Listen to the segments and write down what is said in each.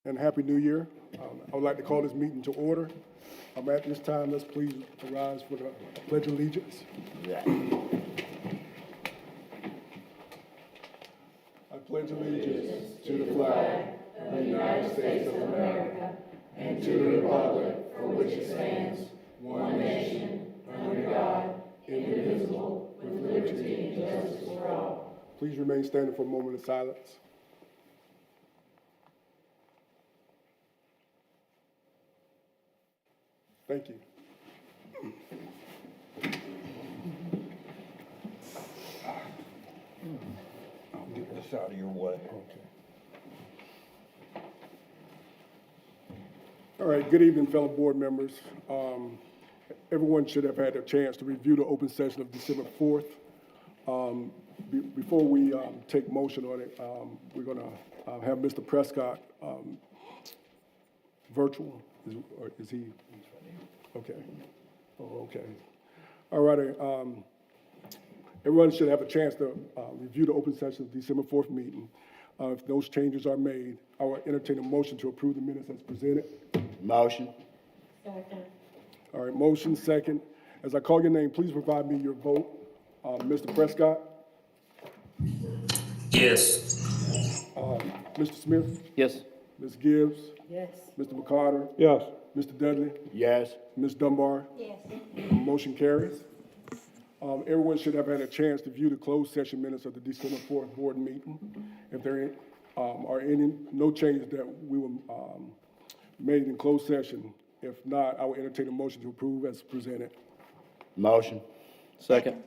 and Happy New Year. I would like to call this meeting to order. At this time, let's please arise for the Pledge of Allegiance. I pledge allegiance to the flag of the United States of America and to the republic for which it stands, one nation, under God, indivisible, with liberty and justice for all. Please remain standing for a moment of silence. Thank you. I'll get this out of your way. Okay. All right, good evening, fellow board members. Everyone should have had a chance to review the open session of December 4th. Before we take motion on it, we're gonna have Mr. Prescott virtual, or is he? Okay. Oh, okay. All righty. Everyone should have a chance to review the open session of December 4th meeting. If those changes are made, I will entertain a motion to approve the minutes as presented. Motion. Second. All right, motion second. As I call your name, please provide me your vote. Mr. Prescott? Yes. Mr. Smith? Yes. Ms. Gibbs? Yes. Mr. McCarter? Yes. Mr. Dudley? Yes. Ms. Dunbar? Yes. Motion carries. Everyone should have had a chance to view the closed session minutes of the December 4th board meeting. If there are no changes that we were made in closed session, if not, I will entertain a motion to approve as presented. Motion. Second.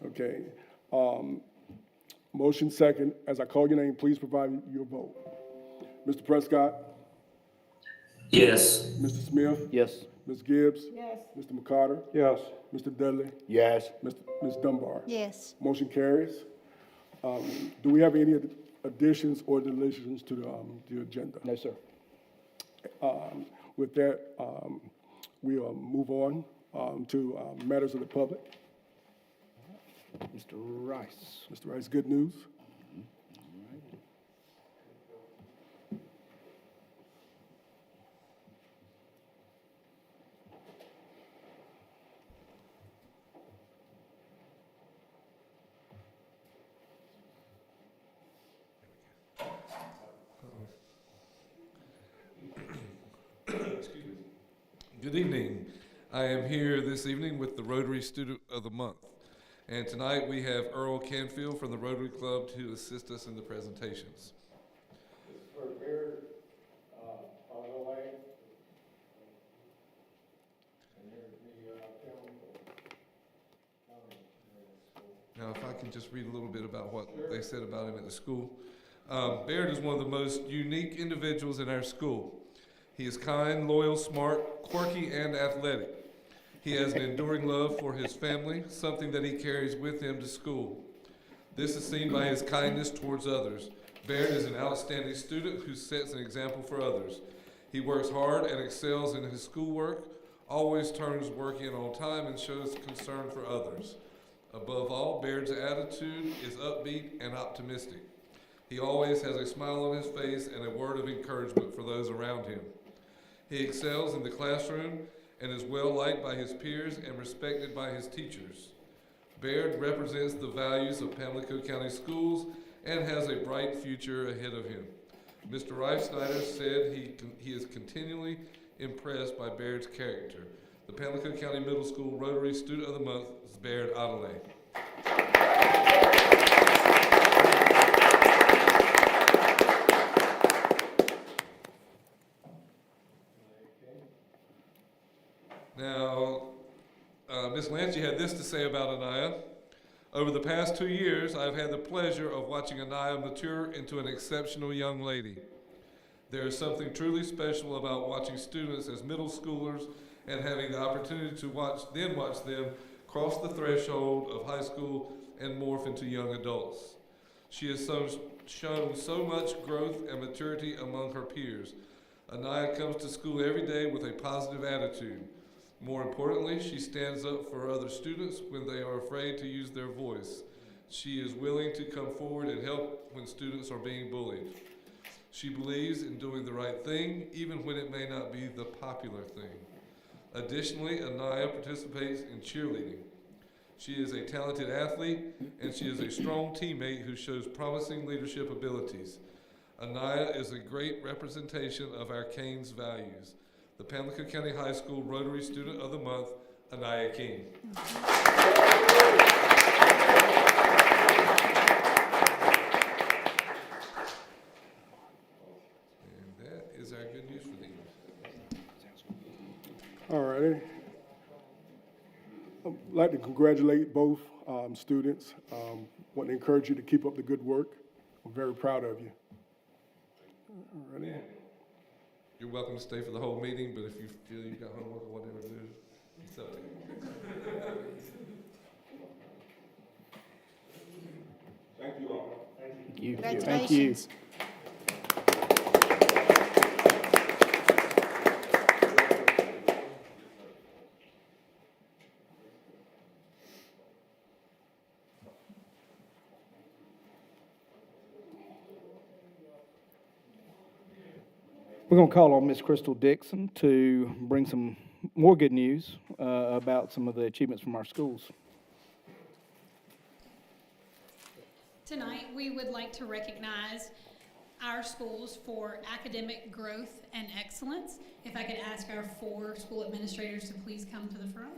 Okay. Motion second. As I call your name, please provide your vote. Mr. Prescott? Yes. Mr. Smith? Yes. Ms. Gibbs? Yes. Mr. McCarter? Yes. Mr. Dudley? Yes. Ms. Dunbar? Yes. Motion carries. Do we have any additions or deletions to the agenda? No, sir. With that, we'll move on to matters of the public. Mr. Rice. Mr. Rice, good news. Good evening. I am here this evening with the Rotary Student of the Month. And tonight we have Earl Canfield from the Rotary Club to assist us in the presentations. For Bear, ROA, and Now, if I can just read a little bit about what they said about him at the school. Baird is one of the most unique individuals in our school. He is kind, loyal, smart, quirky, and athletic. He has an enduring love for his family, something that he carries with him to school. This is seen by his kindness towards others. Baird is an outstanding student who sets an example for others. He works hard and excels in his schoolwork, always turns work in on time, and shows concern for others. Above all, Baird's attitude is upbeat and optimistic. He always has a smile on his face and a word of encouragement for those around him. He excels in the classroom and is well liked by his peers and respected by his teachers. Baird represents the values of Pamlico County Schools and has a bright future ahead of him. Mr. Rice Snyder said he is continually impressed by Baird's character. The Pamlico County Middle School Rotary Student of the Month is Baird Adelaide. Now, Ms. Lance, you had this to say about Anaya. Over the past 2 years, I've had the pleasure of watching Anaya mature into an exceptional young lady. There is something truly special about watching students as middle schoolers and having the opportunity to watch them cross the threshold of high school and morph into young adults. She has shown so much growth and maturity among her peers. Anaya comes to school every day with a positive attitude. More importantly, she stands up for other students when they are afraid to use their voice. She is willing to come forward and help when students are being bullied. She believes in doing the right thing, even when it may not be the popular thing. Additionally, Anaya participates in cheerleading. She is a talented athlete, and she is a strong teammate who shows promising leadership abilities. Anaya is a great representation of our Canes values. The Pamlico County High School Rotary Student of the Month, Anaya King. And that is our good news for the evening. All righty. I'd like to congratulate both students. Want to encourage you to keep up the good work. I'm very proud of you. All righty. You're welcome to stay for the whole meeting, but if you feel you've got homework or whatever to do, it's up to you. Thank you all. Thank you. Congratulations. We're going to call on Miss Crystal Dixon to bring some more good news about some of the achievements from our schools. Tonight, we would like to recognize our schools for academic growth and excellence. If I could ask our 4 school administrators to please come to the front.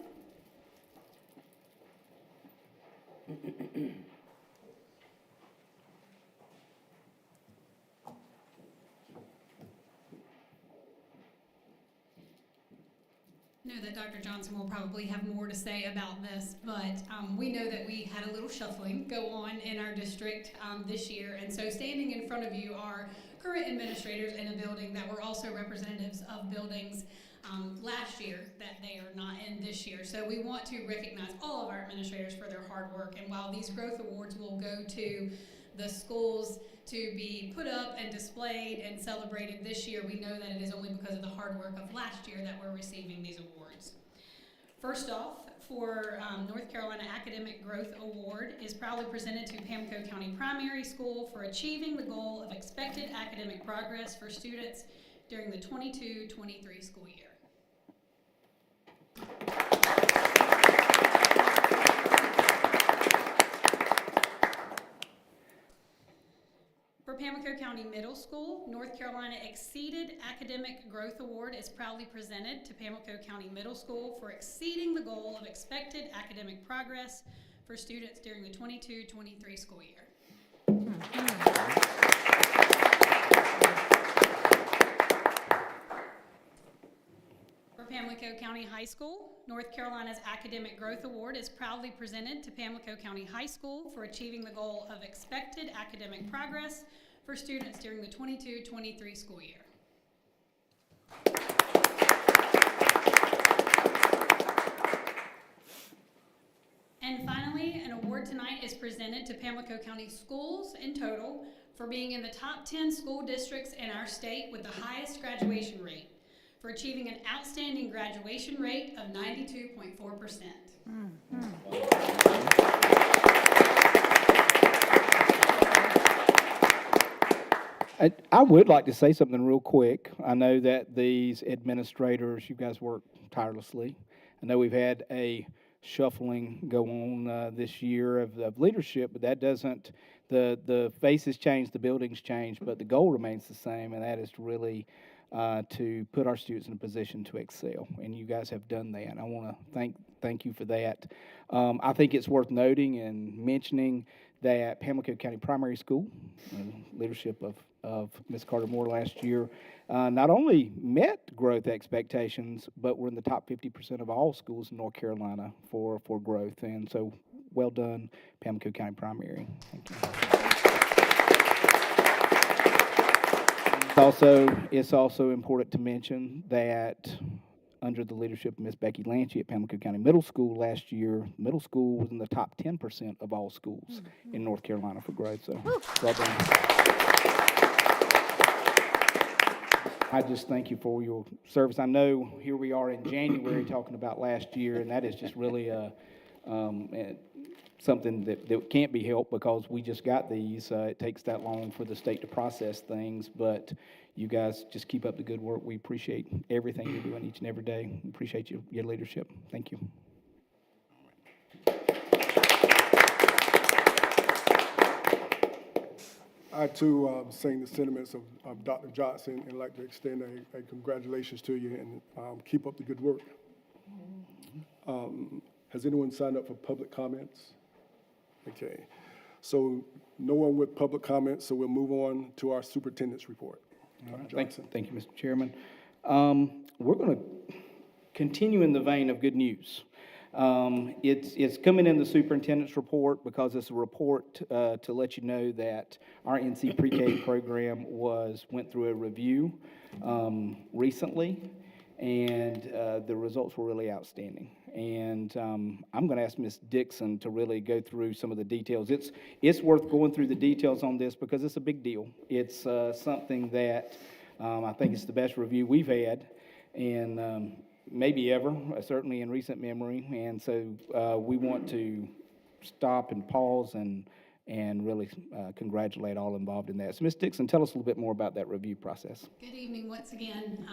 Know that Dr. Johnson will probably have more to say about this, but we know that we had a little shuffling go on in our district this year, and so standing in front of you are current administrators in a building that were also representatives of buildings last year that they are not in this year. So we want to recognize all of our administrators for their hard work, and while these growth awards will go to the schools to be put up and displayed and celebrated this year, we know that it is only because of the hard work of last year that we're receiving these awards. First off, for North Carolina Academic Growth Award is proudly presented to Pamlico County Primary School for achieving the goal of expected academic progress for students during the 22-23 school year. For Pamlico County Middle School, North Carolina Exceeded Academic Growth Award is proudly presented to Pamlico County Middle School for exceeding the goal of expected academic progress for students during the 22-23 school year. For Pamlico County High School, North Carolina's Academic Growth Award is proudly presented to Pamlico County High School for achieving the goal of expected academic progress for students during the 22-23 school year. And finally, an award tonight is presented to Pamlico County Schools in total for being in the top 10 school districts in our state with the highest graduation rate, for achieving an outstanding graduation rate of 92.4%. I would like to say something real quick. I know that these administrators, you guys work tirelessly. I know we've had a shuffling go on this year of leadership, but that doesn't, the faces change, the buildings change, but the goal remains the same, and that is to really to put our students in a position to excel, and you guys have done that. I want to thank you for that. I think it's worth noting and mentioning that Pamlico County Primary School, leadership of Ms. Carter Moore last year, not only met growth expectations, but we're in the top 50% of all schools in North Carolina for growth. And so, well done, Pamlico County Primary. Thank you. It's also important to mention that under the leadership of Ms. Becky Lanchey at Pamlico County Middle School last year, middle school was in the top 10% of all schools in North Carolina for growth. So, well done. I just thank you for your service. I know here we are in January talking about last year, and that is just really something that can't be helped because we just got these. It takes that long for the state to process things, but you guys just keep up the good work. We appreciate everything you're doing each and every day. We appreciate your leadership. Thank you. I too sing the sentiments of Dr. Johnson and like to extend a congratulations to you and keep up the good work. Has anyone signed up for public comments? Okay, so no one with public comments, so we'll move on to our superintendent's report. Dr. Johnson. Thank you, Mr. Chairman. We're going to continue in the vein of good news. It's coming in the superintendent's report because it's a report to let you know that our NC Pre-K program went through a review recently, and the results were really outstanding. And I'm going to ask Ms. Dixon to really go through some of the details. It's worth going through the details on this because it's a big deal. It's something that I think it's the best review we've had, and maybe ever, certainly in recent memory. And so we want to stop and pause and really congratulate all involved in that. So Ms. Dixon, tell us a little bit more about that review process. Good evening once again.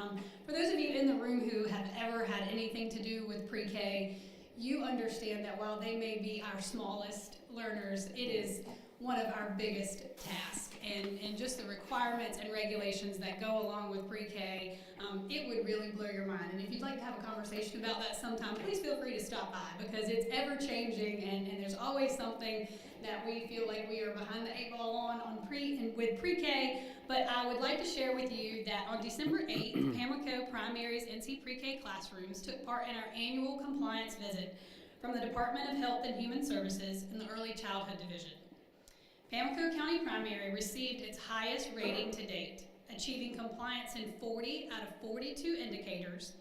For those of you in the room who have ever had anything to do with pre-K, you understand that while they may be our smallest learners, it is one of our biggest tasks. And just the requirements and regulations that go along with pre-K, it would really blow your mind. And if you'd like to have a conversation about that sometime, please feel free to stop by because it's ever changing and there's always something that we feel like we are behind the 8 ball on with pre-K. But I would like to share with you that on December 8th, Pamlico Primary's NC Pre-K classrooms took part in our annual compliance visit from the Department of Health and Human Services in the Early Childhood Division. Pamlico County Primary received its highest rating to date, achieving compliance in 40 out of 42 indicators,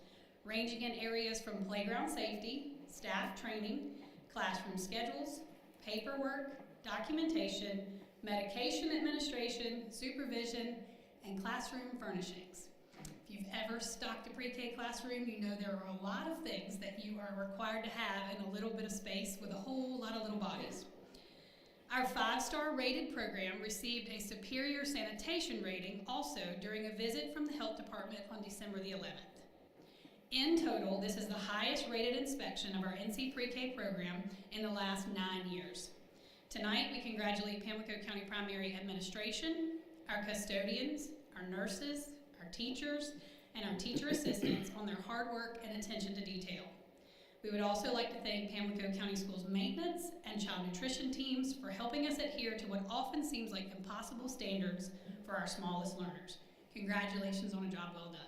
ranging in areas from playground safety, staff training, classroom schedules, paperwork, documentation, medication administration, supervision, and classroom furnishings. If you've ever stocked a pre-K classroom, you know there are a lot of things that you are required to have in a little bit of space with a whole lot of little bodies. Our 5-star rated program received a superior sanitation rating also during a visit from the health department on December the 11th. In total, this is the highest rated inspection of our NC Pre-K program in the last 9 years. Tonight, we congratulate Pamlico County Primary Administration, our custodians, our nurses, our teachers, and our teacher assistants on their hard work and attention to detail. We would also like to thank Pamlico County Schools maintenance and child nutrition teams for helping us adhere to what often seems like impossible standards for our smallest learners. Congratulations on a job well done.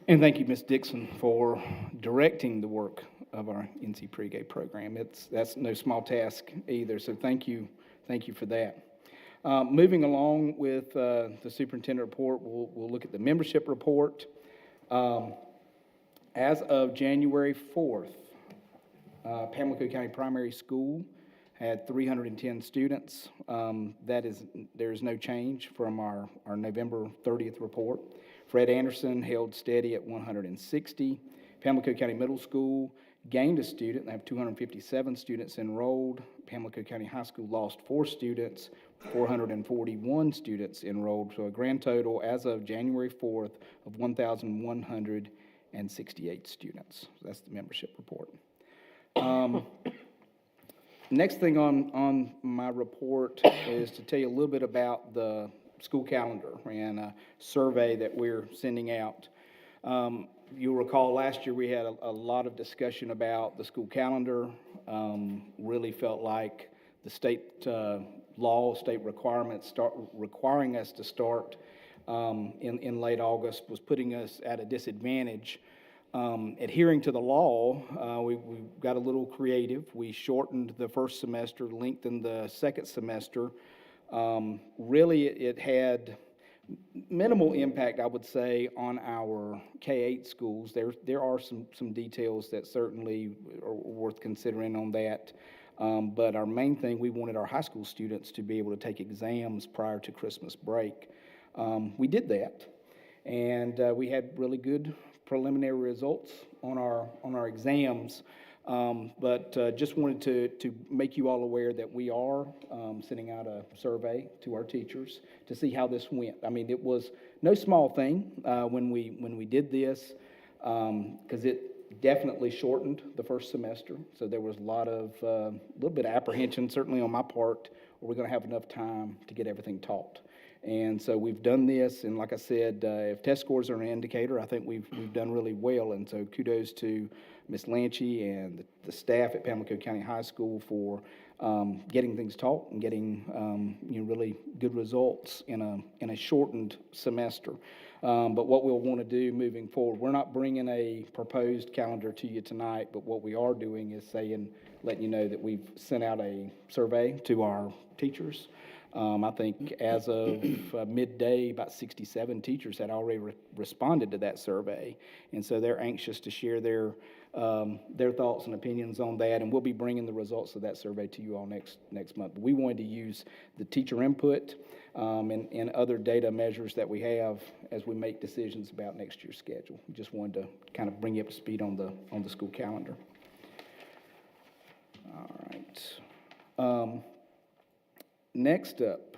And thank you, Ms. Dixon, for directing the work of our NC Pre-K program. That's no small task either, so thank you for that. Moving along with the superintendent report, we'll look at the membership report. As of January 4th, Pamlico County Primary School had 310 students. There's no change from our November 30th report. Fred Anderson held steady at 160. Pamlico County Middle School gained a student. They have 257 students enrolled. Pamlico County High School lost 4 students, 441 students enrolled, so a grand total as of January 4th of 1,168 students. That's the membership report. Next thing on my report is to tell you a little bit about the school calendar and a survey that we're sending out. You'll recall last year we had a lot of discussion about the school calendar. Really felt like the state law, state requirements requiring us to start in late August was putting us at a disadvantage. Adhering to the law, we got a little creative. We shortened the first semester, lengthened the second semester. Really, it had minimal impact, I would say, on our K-8 schools. There are some details that certainly are worth considering on that. But our main thing, we wanted our high school students to be able to take exams prior to Christmas break. We did that, and we had really good preliminary results on our exams. But just wanted to make you all aware that we are sending out a survey to our teachers to see how this went. I mean, it was no small thing when we did this, because it definitely shortened the first semester. So there was a little bit of apprehension, certainly on my part, are we going to have enough time to get everything taught? And so we've done this, and like I said, if test scores are an indicator, I think we've done really well. And so kudos to Ms. Lanchey and the staff at Pamlico County High School for getting things taught and getting really good results in a shortened semester. But what we'll want to do moving forward, we're not bringing a proposed calendar to you tonight, but what we are doing is letting you know that we've sent out a survey to our teachers. I think as of midday, about 67 teachers had already responded to that survey, and so they're anxious to share their thoughts and opinions on that, and we'll be bringing the results of that survey to you all next month. But we wanted to use the teacher input and other data measures that we have as we make decisions about next year's schedule. We just wanted to kind of bring you up to speed on the school calendar. All right. Next up,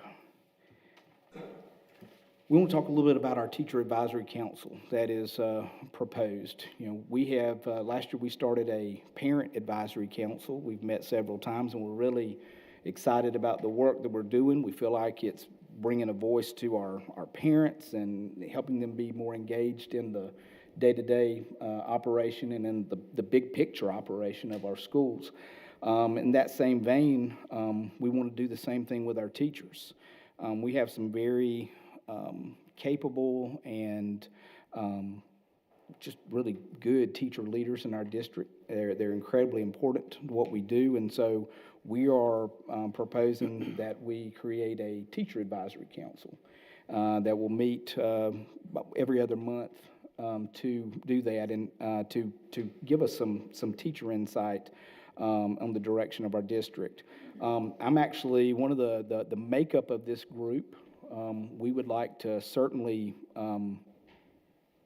we want to talk a little bit about our teacher advisory council that is proposed. We have, last year we started a parent advisory council. We've met several times, and we're really excited about the work that we're doing. We feel like it's bringing a voice to our parents and helping them be more engaged in the day-to-day operation and in the big picture operation of our schools. In that same vein, we want to do the same thing with our teachers. We have some very capable and just really good teacher leaders in our district. They're incredibly important to what we do, and so we are proposing that we create a teacher advisory council that will meet every other month to do that and to give us some teacher insight on the direction of our district. I'm actually one of the makeup of this group. We would like to certainly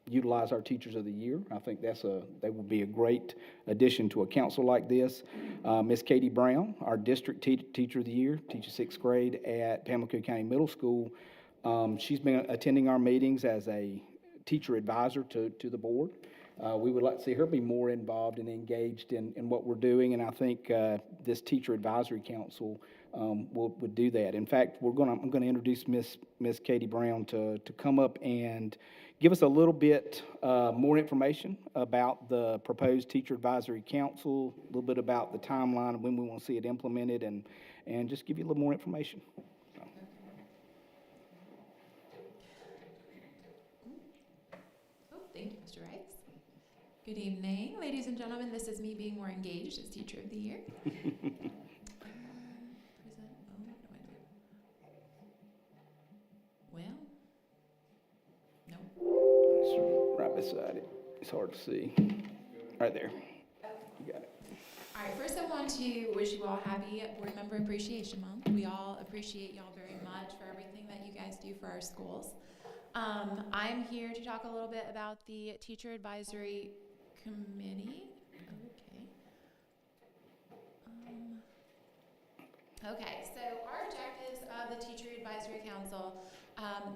utilize our Teachers of the Year. I think they would be a great addition to a council like this. Miss Katie Brown, our district Teacher of the Year, teaches 6th grade at Pamlico County Middle School. She's been attending our meetings as a teacher advisor to the board. We would like to see her be more involved and engaged in what we're doing, and I think this Teacher Advisory Council would do that. In fact, I'm going to introduce Miss Katie Brown to come up and give us a little bit more information about the proposed Teacher Advisory Council, a little bit about the timeline and when we want to see it implemented, and just give you a little more information. Thank you, Mr. Rice. Good evening, ladies and gentlemen. This is me being more engaged as Teacher of the Year. No. It's right beside it. It's hard to see. Right there. You got it. All right, first I want to wish you all happy Board Member Appreciation Month. We all appreciate y'all very much for everything that you guys do for our schools. I'm here to talk a little bit about the Teacher Advisory Committee. Okay, so our objectives of the Teacher Advisory Council,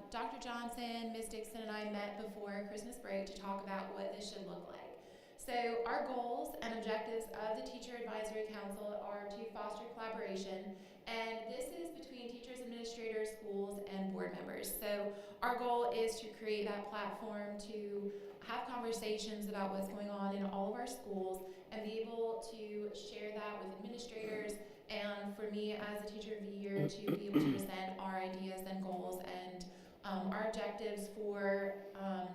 Dr. Johnson, Ms. Dixon, and I met before Christmas break to talk about what this should look like. So our goals and objectives of the Teacher Advisory Council are to foster collaboration, and this is between teachers, administrators, schools, and board members. So our goal is to create that platform to have conversations about what's going on in all of our schools and be able to share that with administrators, and for me as a Teacher of the Year to be able to present our ideas and goals and our objectives for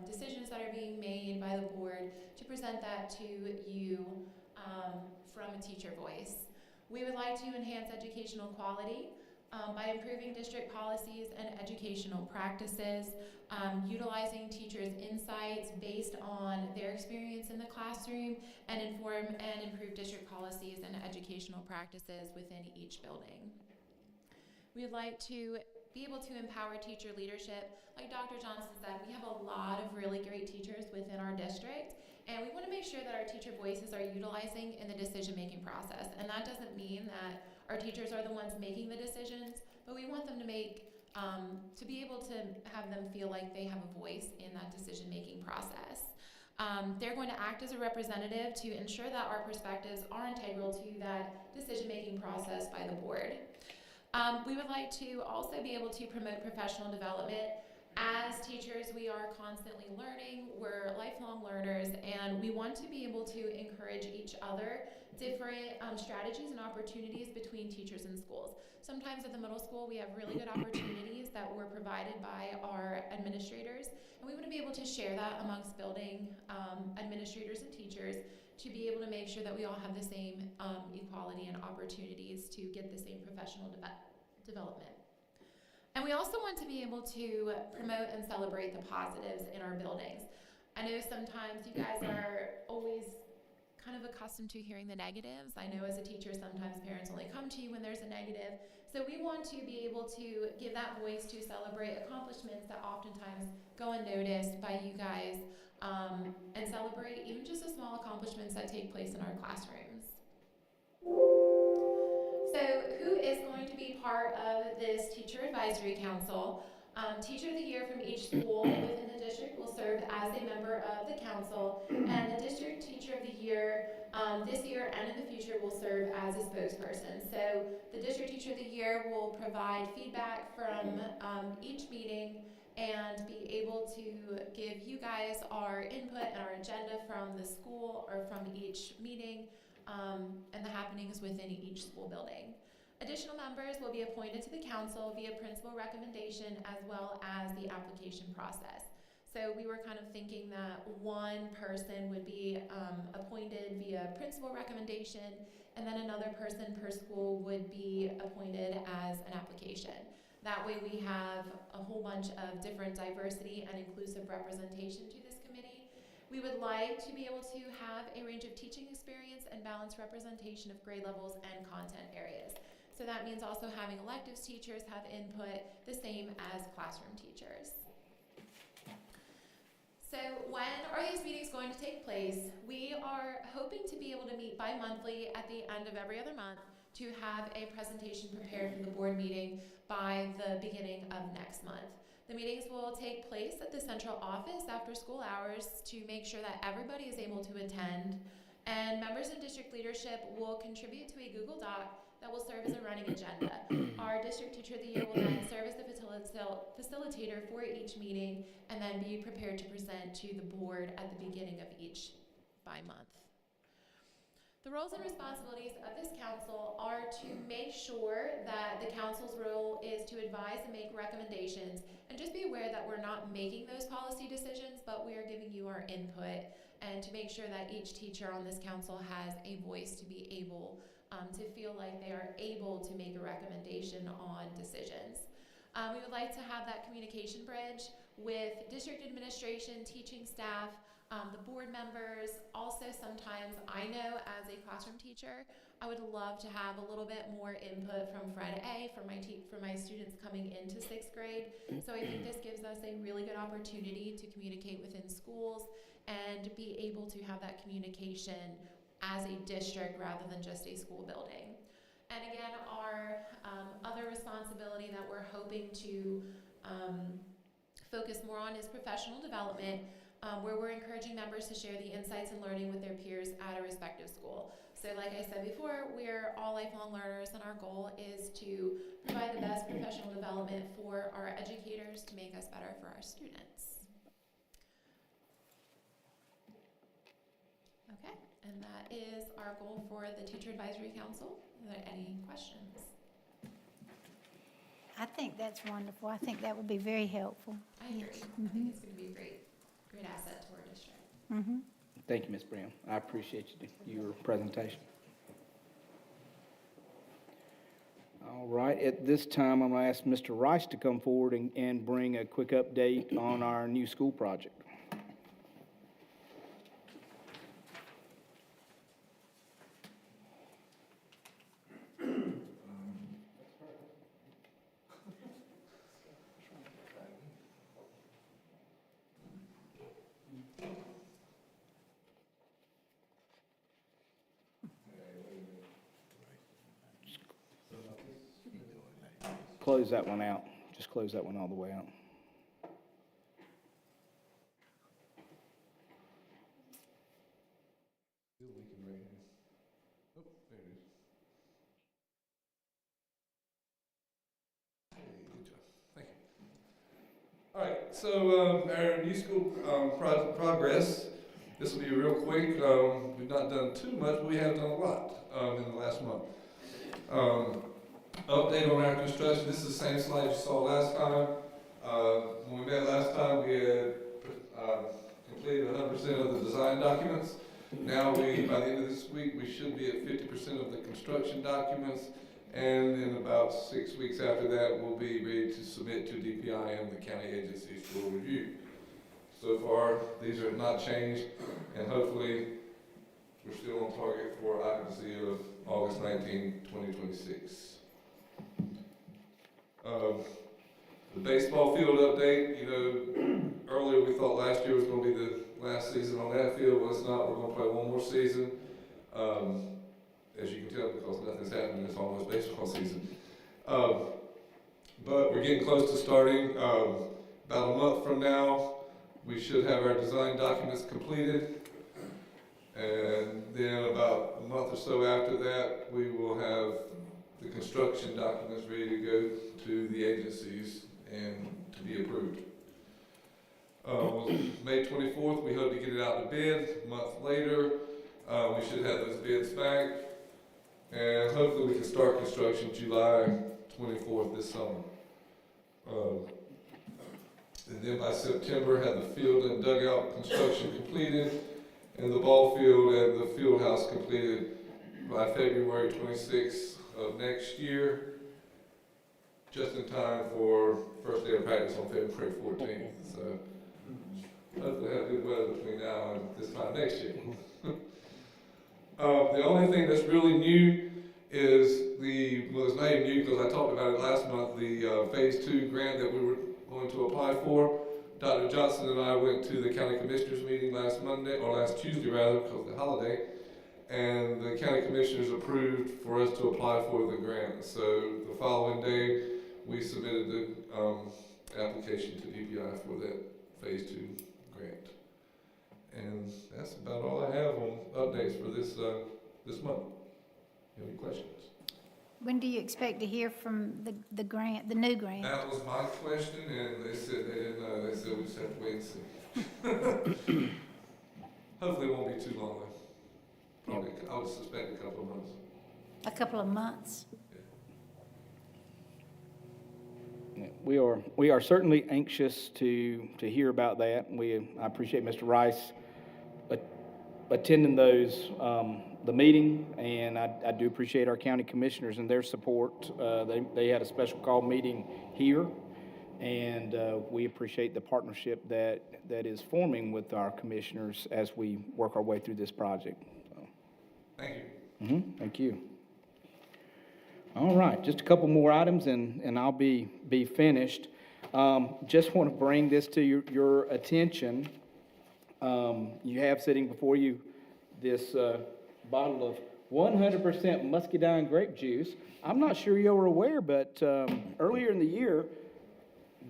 decisions that are being made by the board, to present that to you from a teacher voice. We would like to enhance educational quality by improving district policies and educational practices, utilizing teachers' insights based on their experience in the classroom, and inform and improve district policies and educational practices within each building. We'd like to be able to empower teacher leadership. Like Dr. Johnson said, we have a lot of really great teachers within our district, and we want to make sure that our teacher voices are utilizing in the decision-making process. And that doesn't mean that our teachers are the ones making the decisions, but we want them to to be able to have them feel like they have a voice in that decision-making process. They're going to act as a representative to ensure that our perspectives are integral to that decision-making process by the board. We would like to also be able to promote professional development. As teachers, we are constantly learning, we're lifelong learners, and we want to be able to encourage each other different strategies and opportunities between teachers and schools. Sometimes at the middle school, we have really good opportunities that were provided by our administrators, and we want to be able to share that amongst building administrators and teachers to be able to make sure that we all have the same equality and opportunities to get the same professional development. And we also want to be able to promote and celebrate the positives in our buildings. I know sometimes you guys are always kind of accustomed to hearing the negatives. I know as a teacher, sometimes parents only come to you when there's a negative. So we want to be able to give that voice to celebrate accomplishments that oftentimes go unnoticed by you guys, and celebrate even just the small accomplishments that take place in our classrooms. So who is going to be part of this Teacher Advisory Council? Teacher of the Year from each school within the district will serve as a member of the council, and the District Teacher of the Year this year and in the future will serve as a spokesperson. So the District Teacher of the Year will provide feedback from each meeting and be able to give you guys our input and our agenda from the school or from each meeting, and the happenings within each school building. Additional members will be appointed to the council via principal recommendation as well as the application process. So we were kind of thinking that one person would be appointed via principal recommendation, and then another person per school would be appointed as an application. That way we have a whole bunch of different diversity and inclusive representation to this committee. We would like to be able to have a range of teaching experience and balanced representation of grade levels and content areas. So that means also having electives teachers have input, the same as classroom teachers. So when are these meetings going to take place? We are hoping to be able to meet bi-monthly at the end of every other month to have a presentation prepared for the board meeting by the beginning of next month. The meetings will take place at the central office after school hours to make sure that everybody is able to attend, and members of district leadership will contribute to a Google Doc that will serve as a running agenda. Our District Teacher of the Year will then serve as the facilitator for each meeting and then be prepared to present to the board at the beginning of each bi-month. The roles and responsibilities of this council are to make sure that the council's role is to advise and make recommendations, and just be aware that we're not making those policy decisions, but we are giving you our input, and to make sure that each teacher on this council has a voice to be able to feel like they are able to make a recommendation on decisions. We would like to have that communication bridge with district administration, teaching staff, the board members. Also, sometimes I know as a classroom teacher, I would love to have a little bit more input from Fred A for my students coming into 6th grade. So I think this gives us a really good opportunity to communicate within schools and be able to have that communication as a district rather than just a school building. And again, our other responsibility that we're hoping to focus more on is professional development, where we're encouraging members to share the insights and learning with their peers at a respective school. So like I said before, we're all lifelong learners, and our goal is to provide the best professional development for our educators to make us better for our students. Okay, and that is our goal for the Teacher Advisory Council. Are there any questions? I think that's wonderful. I think that would be very helpful. I agree. Yes. I think it's going to be a great asset to our district. Mm-hmm. Thank you, Ms. Brown. I appreciate your presentation. All right, at this time, I'm going to ask Mr. Rice to come forward and bring a quick update on our new school project. close that one out. Just close that one all the way out. Still leaking right here. Oh, there it is. Hey, good job. Thank you. All right, so our new school progress. This will be real quick. We've not done too much, but we have done a lot in the last month. Update on our construction. This is the same slide you saw last time. When we met last time, we had completed 100% of the design documents. Now by the end of this week, we should be at 50% of the construction documents, and in about 6 weeks after that, we'll be ready to submit to DPI and the county agencies for review. So far, these are not changed, and hopefully, we're still on target for occupancy of August 19, 2026. The baseball field update, earlier we thought last year was going to be the last season on that field. Well, it's not. We're going to play one more season. As you can tell, because nothing's happening, it's almost baseball season. But we're getting close to starting. About a month from now, we should have our design documents completed. And then about a month or so after that, we will have the construction documents ready to go to the agencies and to be approved. May 24th, we hope to get it out to bid. A month later, we should have those bids back. And hopefully we can start construction July 24th this summer. And then by September, have the field and dugout construction completed, and the ball field and the field house completed by February 26th of next year, just in time for first day of practice on February 14th. So hopefully have good weather between now and this time next year. The only thing that's really new is it's not even new because I talked about it last month, the Phase 2 grant that we were going to apply for. Dr. Johnson and I went to the county commissioners meeting last Tuesday rather, because of the holiday, and the county commissioners approved for us to apply for the grant. So the following day, we submitted the application to DPI for that Phase 2 grant. And that's about all I have on updates for this month. You have any questions? When do you expect to hear from the grant, the new grant? That was my question, and they said they didn't know. They said we just have to wait and see. Hopefully it won't be too long though. Probably, I would suspect a couple of months. A couple of months? We are certainly anxious to hear about that. I appreciate Mr. Rice attending the meeting, and I do appreciate our county commissioners and their support. They had a special call meeting here, and we appreciate the partnership that is forming with our commissioners as we work our way through this project. Thank you. Thank you. All right, just a couple more items, and I'll be finished. Just want to bring this to your attention. You have sitting before you this bottle of 100% muscadine grape juice. I'm not sure you were aware, but earlier in the year,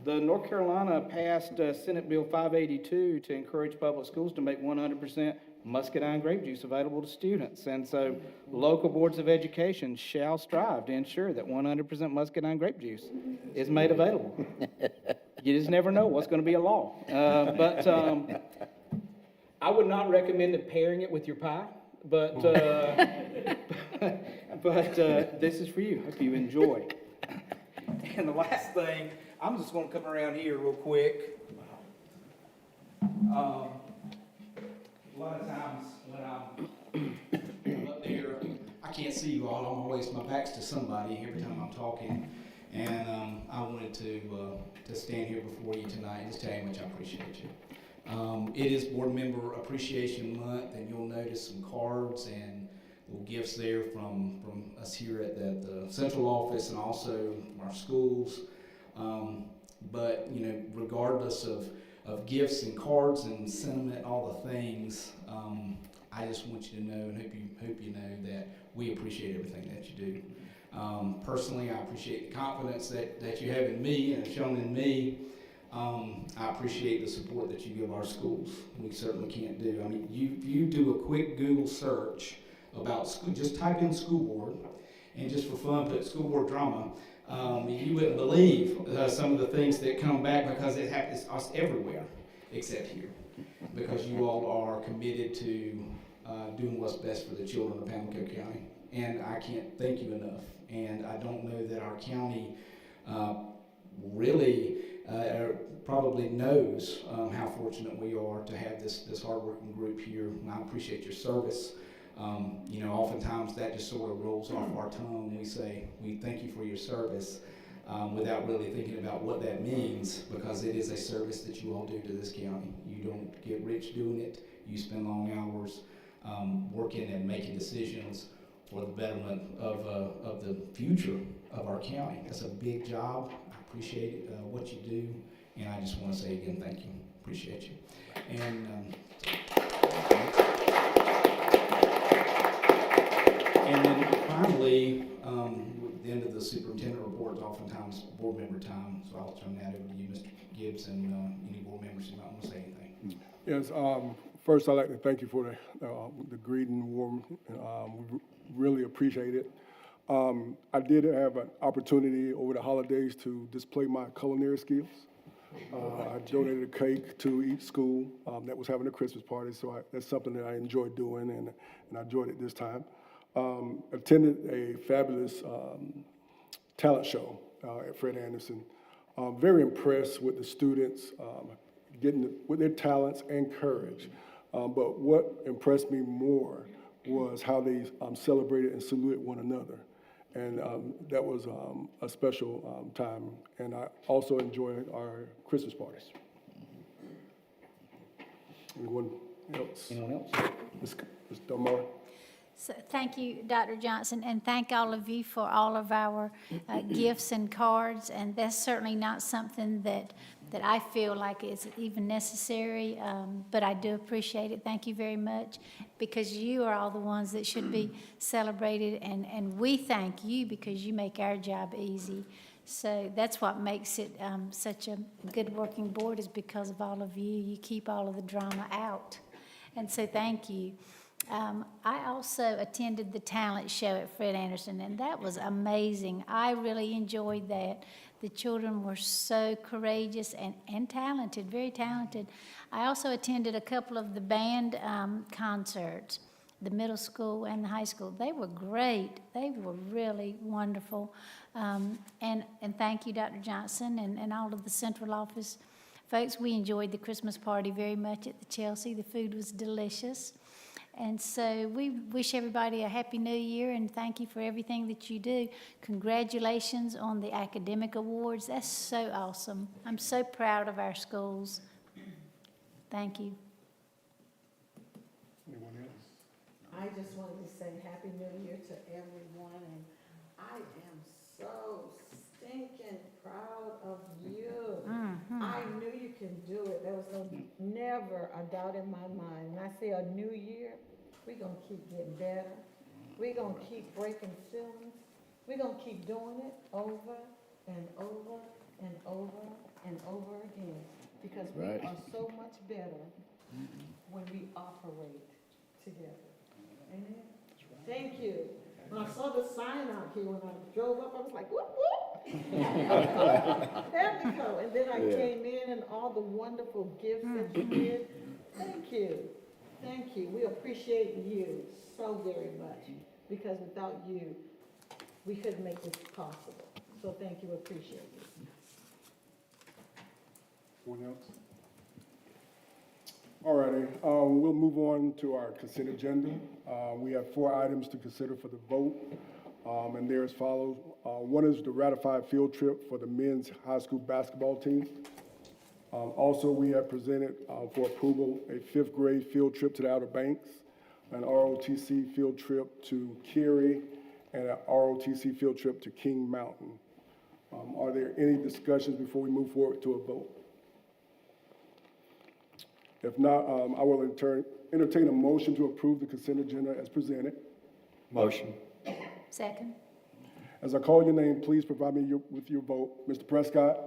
the North Carolina passed Senate Bill 582 to encourage public schools to make 100% muscadine grape juice available to students. And so local boards of education shall strive to ensure that 100% muscadine grape juice is made available. You just never know what's going to be a law. But I would not recommend pairing it with your pie, but this is for you. Hope you enjoy. And the last thing, I'm just going to come around here real quick. A lot of times when I'm up there, I can't see you all. I'm always, my back's to somebody every time I'm talking. And I wanted to stand here before you tonight and just tell you how much I appreciate you. It is Board Member Appreciation Month, and you'll notice some cards and little gifts there from us here at the central office and also our schools. But, regardless of gifts and cards and sentiment, all the things, I just want you to know and hope you know that we appreciate everything that you do. Personally, I appreciate the confidence that you have in me and have shown in me. I appreciate the support that you give our schools. We certainly can't do. I mean, you do a quick Google search about school, just type in school board, and just for fun, put school board drama. You wouldn't believe some of the things that come back because it happens everywhere except here. Because you all are committed to doing what's best for the children of Pamlico County. And I can't thank you enough. And I don't know that our county really probably knows how fortunate we are to have this hardworking group here. And I appreciate your service. Oftentimes that just sort of rolls off our tongue when we say, we thank you for your service, without really thinking about what that means, because it is a service that you all do to this county. You don't get rich doing it. You spend long hours working and making decisions for the betterment of the future of our county. That's a big job. I appreciate what you do, and I just want to say again, thank you. Appreciate you. And then finally, at the end of the superintendent report is oftentimes board member time, so I'll turn that over to you, Mr. Gibbs, and any board members who might want to say anything. Yes, first I'd like to thank you for the greeting warm. We really appreciate it. I did have an opportunity over the holidays to display my culinary skills. I donated a cake to each school that was having a Christmas party, so that's something that I enjoyed doing, and I enjoyed it this time. Attended a fabulous talent show at Fred Anderson. Very impressed with the students, with their talents and courage. But what impressed me more was how they celebrated and saluted one another. And that was a special time. And I also enjoyed our Christmas parties. Anyone else? Anyone else? Ms. Delmar? So thank you, Dr. Johnson, and thank all of you for all of our gifts and cards. And that's certainly not something that I feel like is even necessary, but I do appreciate it. Thank you very much, because you are all the ones that should be celebrated, and we thank you because you make our job easy. So that's what makes it such a good working board, is because of all of you. You keep all of the drama out, and so thank you. I also attended the talent show at Fred Anderson, and that was amazing. I really enjoyed that. The children were so courageous and talented, very talented. I also attended a couple of the band concerts, the middle school and the high school. They were great. They were really wonderful. And thank you, Dr. Johnson, and all of the central office folks. We enjoyed the Christmas party very much at the Chelsea. The food was delicious. And so we wish everybody a Happy New Year, and thank you for everything that you do. Congratulations on the academic awards. That's so awesome. I'm so proud of our schools. Thank you. Anyone else? I just wanted to say Happy New Year to everyone, and I am so stinking proud of you. Mm-hmm. I knew you can do it. There was never a doubt in my mind. When I say a new year, we're going to keep getting better. We're going to keep breaking ceilings. We're going to keep doing it over and over and over and over again, because we are so much better when we operate together. Amen? Thank you. When I saw the sign out here, when I drove up, I was like, whoop, whoop. Pamlico. And then I came in, and all the wonderful gifts that you did. Thank you. Thank you. We appreciate you so very much, because without you, we couldn't make this possible. So thank you. Appreciate you. Anyone else? All righty, we'll move on to our consent agenda. We have 4 items to consider for the vote, and they're as follows. One is the ratified field trip for the men's high school basketball team. Also, we have presented for approval a 5th grade field trip to the Outer Banks, an ROTC field trip to Cary, and an ROTC field trip to King Mountain. Are there any discussions before we move forward to a vote? If not, I will entertain a motion to approve the consent agenda as presented. Motion. Second. As I call your name, please provide me with your vote. Mr. Prescott,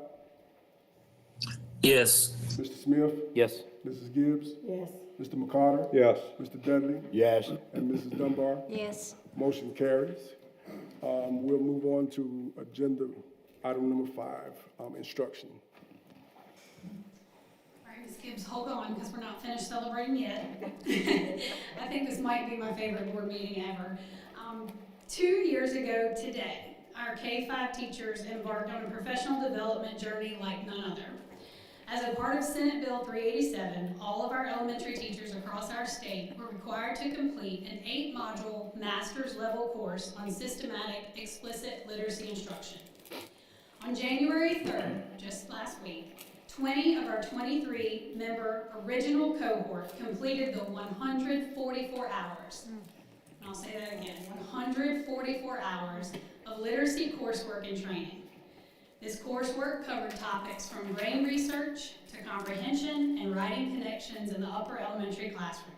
Yes. Mr. Smith, Yes. Mrs. Gibbs, Yes. Mr. McCarter, Yes. Mr. Dudley, Yes. and Mrs. Dunbar. Yes. Motion carries. We'll move on to agenda item number 5, instruction. All right, Ms. Gibbs, hold on, because we're not finished celebrating yet. I think this might be my favorite board meeting ever. 2 years ago today, our K-5 teachers embarked on a professional development journey like none other. As a part of Senate Bill 387, all of our elementary teachers across our state were required to complete an 8-module master's level course on systematic explicit literacy instruction. On January 3rd, just last week, 20 of our 23-member original cohort completed the 144 hours. And I'll say that again, 144 hours of literacy coursework and training. This coursework covered topics from brain research to comprehension and writing connections in the upper elementary classroom.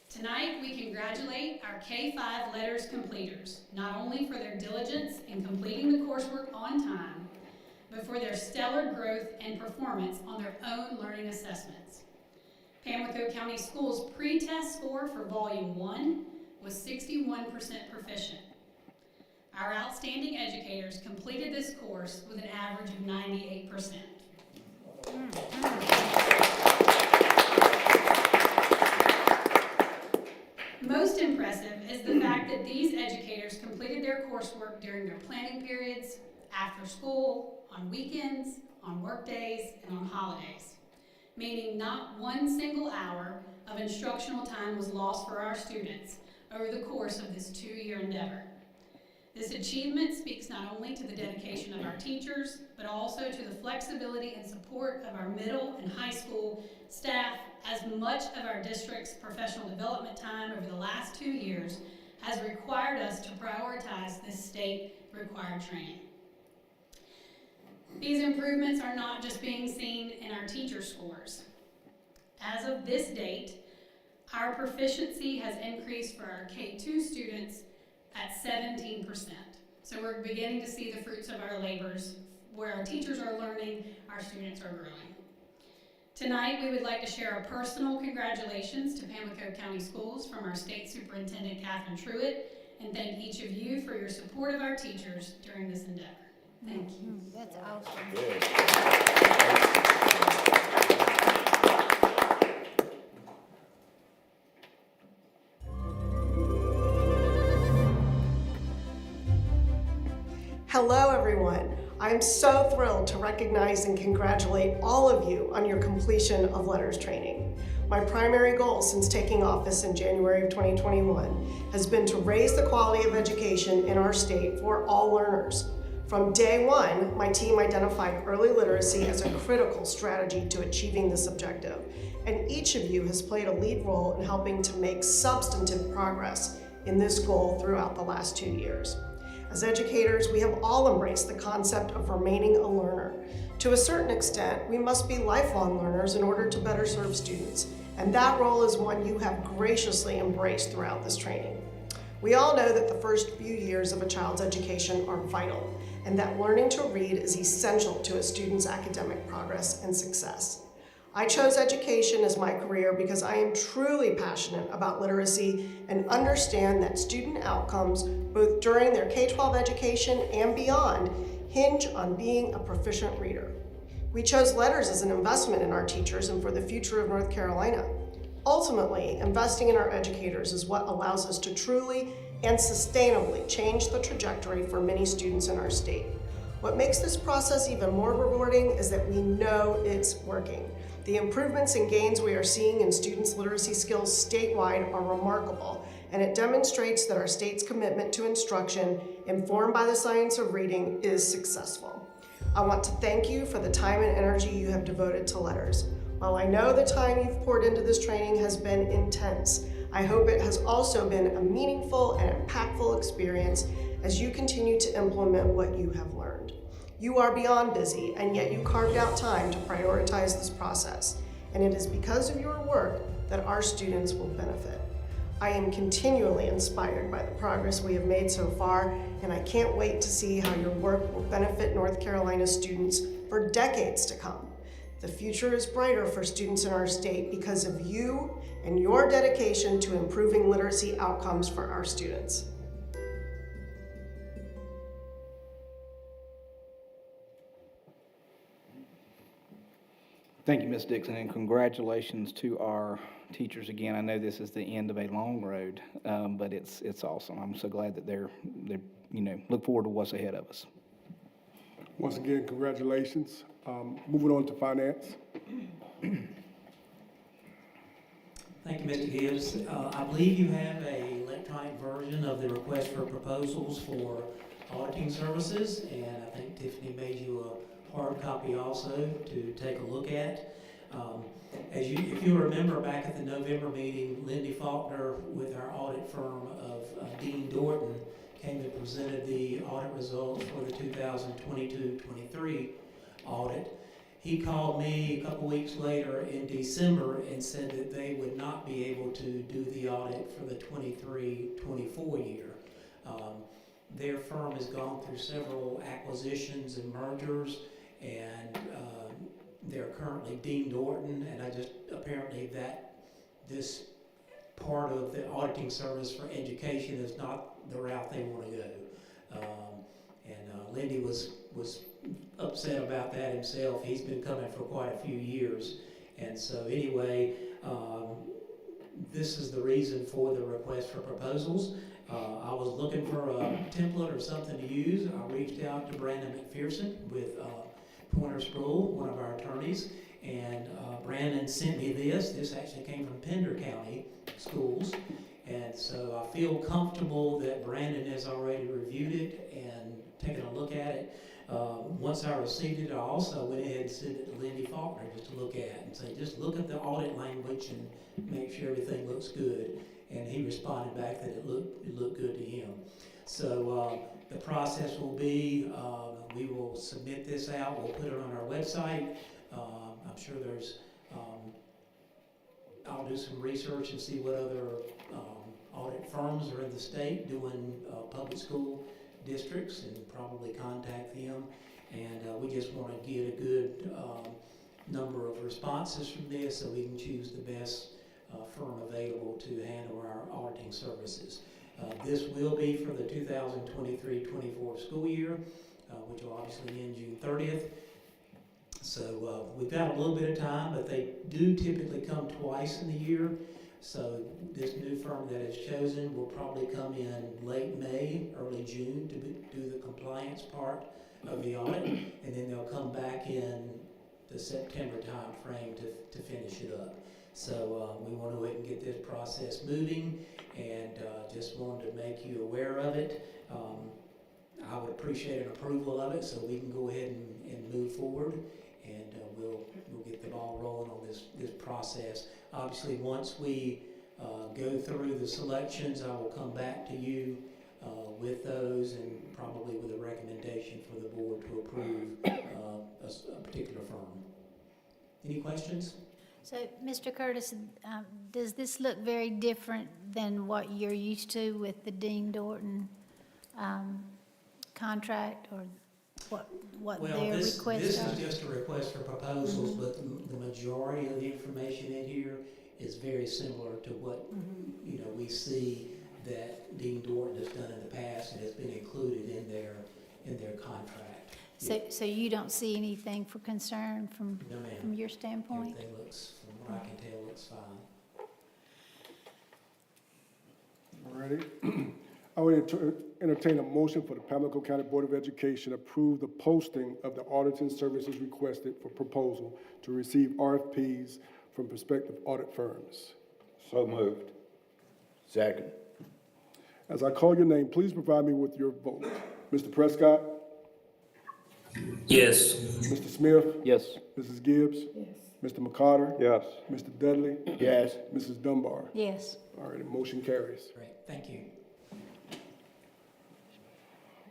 Tonight, we congratulate our K-5 letters completers, not only for their diligence in completing the coursework on time, but for their stellar growth and performance on their own learning assessments. Pamlico County Schools' pre-test score for Volume 1 was 61% proficient. Our outstanding educators completed this course with an average of 98%. Most impressive is the fact that these educators completed their coursework during their planning periods, after school, on weekends, on work days, and on holidays, meaning not one single hour of instructional time was lost for our students over the course of this 2-year endeavor. This achievement speaks not only to the dedication of our teachers, but also to the flexibility and support of our middle and high school staff, as much of our district's professional development time over the last 2 years has required us to prioritize this state-required training. These improvements are not just being seen in our teacher scores. As of this date, our proficiency has increased for our K-2 students at 17%. So we're beginning to see the fruits of our labors. Where our teachers are learning, our students are growing. Tonight, we would like to share a personal congratulations to Pamlico County Schools from our State Superintendent, Catherine Truitt, and thank each of you for your support of our teachers during this endeavor. Thank you. That's awesome. Hello, everyone. I am so thrilled to recognize and congratulate all of you on your completion of letters training. My primary goal since taking office in January of 2021 has been to raise the quality of education in our state for all learners. From day one, my team identified early literacy as a critical strategy to achieving this objective, and each of you has played a lead role in helping to make substantive progress in this goal throughout the last 2 years. As educators, we have all embraced the concept of remaining a learner. To a certain extent, we must be lifelong learners in order to better serve students, and that role is one you have graciously embraced throughout this training. We all know that the first few years of a child's education are vital, and that learning to read is essential to a student's academic progress and success. I chose education as my career because I am truly passionate about literacy and understand that student outcomes, both during their K-12 education and beyond, hinge on being a proficient reader. We chose letters as an investment in our teachers and for the future of North Carolina. Ultimately, investing in our educators is what allows us to truly and sustainably change the trajectory for many students in our state. What makes this process even more rewarding is that we know it's working. The improvements and gains we are seeing in students' literacy skills statewide are remarkable, and it demonstrates that our state's commitment to instruction, informed by the science of reading, is successful. I want to thank you for the time and energy you have devoted to letters. While I know the time you've poured into this training has been intense, I hope it has also been a meaningful and impactful experience as you continue to implement what you have learned. You are beyond busy, and yet you carved out time to prioritize this process, and it is because of your work that our students will benefit. I am continually inspired by the progress we have made so far, and I can't wait to see how your work will benefit North Carolina students for decades to come. The future is brighter for students in our state because of you and your dedication to improving literacy outcomes for our students. Thank you, Ms. Dixon, and congratulations to our teachers again. I know this is the end of a long road, but it's awesome. I'm so glad that they're look forward to what's ahead of us. Once again, congratulations. Moving on to finance. Thank you, Mr. Gibbs. I believe you have an electronic version of the request for proposals for auditing services, and I think Tiffany made you a hard copy also to take a look at. If you remember back at the November meeting, Lindy Faulkner with our audit firm of Dean Dorton came and presented the audit results for the 2022-23 audit. He called me a couple weeks later in December and said that they would not be able to do the audit for the 23-24 year. Their firm has gone through several acquisitions and mergers, and they're currently Dean Dorton, and apparently that this part of the auditing service for education is not the route they want to go. Lindy was upset about that himself. He's been coming for quite a few years. And so anyway, this is the reason for the request for proposals. I was looking for a template or something to use. I reached out to Brandon McPherson with Pointer School, one of our attorneys, and Brandon sent me this. This actually came from Pender County Schools. And so I feel comfortable that Brandon has already reviewed it and taken a look at it. Once I received it, I also went ahead and sent it to Lindy Faulkner just to look at and say, just look at the audit language and make sure everything looks good. And he responded back that it looked good to him. So the process will be, we will submit this out, we'll put it on our website. I'm sure there's, I'll do some research and see what other audit firms are in the state doing public school districts and probably contact them. And we just want to get a good number of responses from this so we can choose the best firm available to handle our auditing services. This will be for the 2023-24 school year, which will obviously end June 30th. So we've got a little bit of time, but they do typically come twice in the year. So this new firm that is chosen will probably come in late May, early June to do the compliance part of the audit, and then they'll come back in the September time frame to finish it up. So we want to go ahead and get this process moving, and just wanted to make you aware of it. I would appreciate an approval of it so we can go ahead and move forward, and we'll get the ball rolling on this process. Obviously, once we go through the selections, I will come back to you with those and probably with a recommendation for the board to approve a particular firm. Any questions? So, Mr. Curtis, does this look very different than what you're used to with the Dean Dorton contract, or what their requests are? This is just a request for proposals, but the majority of the information in here is very similar to what we see that Dean Dorton has done in the past and has been included in their contract. So you don't see anything for concern from your standpoint? Everything looks, from what I can tell, looks fine. All righty. I would entertain a motion for the Pamlico County Board of Education approve the posting of the auditing services requested for proposal to receive RFPs from prospective audit firms. So moved. Second. As I call your name, please provide me with your vote. Mr. Prescott? Yes. Mr. Smith? Yes. Mrs. Gibbs? Yes. Mr. McCarter? Yes. Mr. Dudley? Yes. Mrs. Dunbar? Yes. All right, the motion carries. Great, thank you.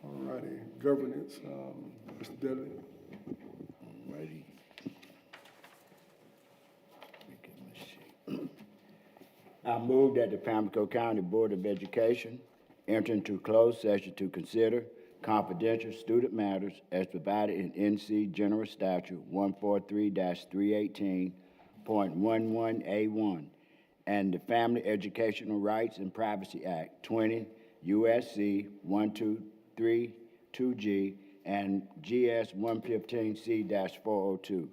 All righty, governance, Mr. Dudley. I move that the Pamlico County Board of Education enter into closed session to consider confidential student matters as provided in NC General Statute 143-318.11A1 and the Family Educational Rights and Privacy Act 20 USC 1232G and GS 115C-402.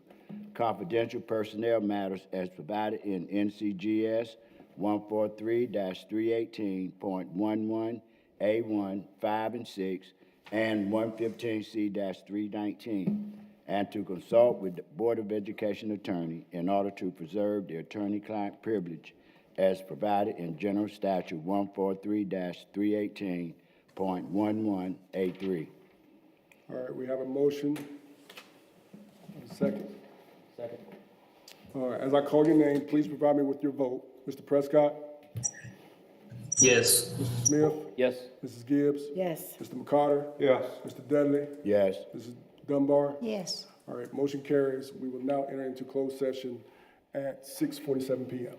Confidential personnel matters as provided in NCGS 143-318.11A1, 5 and 6, and 115C-319, and to consult with the Board of Education attorney in order to preserve the attorney-client privilege as provided in General Statute 143-318.11A3. All right, we have a motion. A second. Second. All right, as I call your name, please provide me with your vote. Mr. Prescott? Yes. Mr. Smith? Yes. Mrs. Gibbs? Yes. Mr. McCarter? Yes. Mr. Dudley? Yes. Mrs. Dunbar? Yes. All right, motion carries. We will now enter into closed session at 6:47 PM.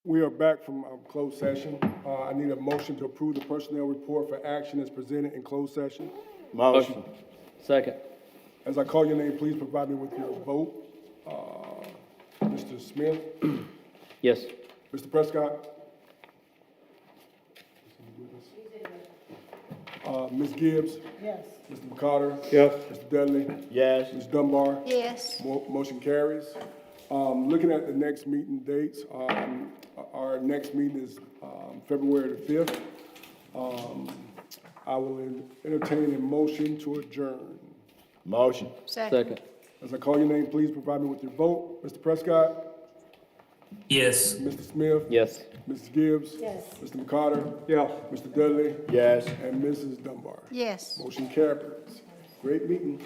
We are back from closed session. I need a motion to approve the personnel report for action as presented in closed session. Motion. Second. As I call your name, please provide me with your vote. Mr. Smith? Yes. Mr. Prescott? Ms. Gibbs? Yes. Mr. McCarter? Yes. Mr. Dudley? Yes. Ms. Dunbar? Yes. Motion carries. Looking at the next meeting dates, our next meeting is February the 5th. I will entertain a motion to adjourn. Motion. Second. As I call your name, please provide me with your vote. Mr. Prescott? Yes. Mr. Smith? Yes. Mrs. Gibbs? Yes. Mr. McCarter? Yeah. Mr. Dudley? Yes. And Mrs. Dunbar? Yes. Motion carries. Great meeting.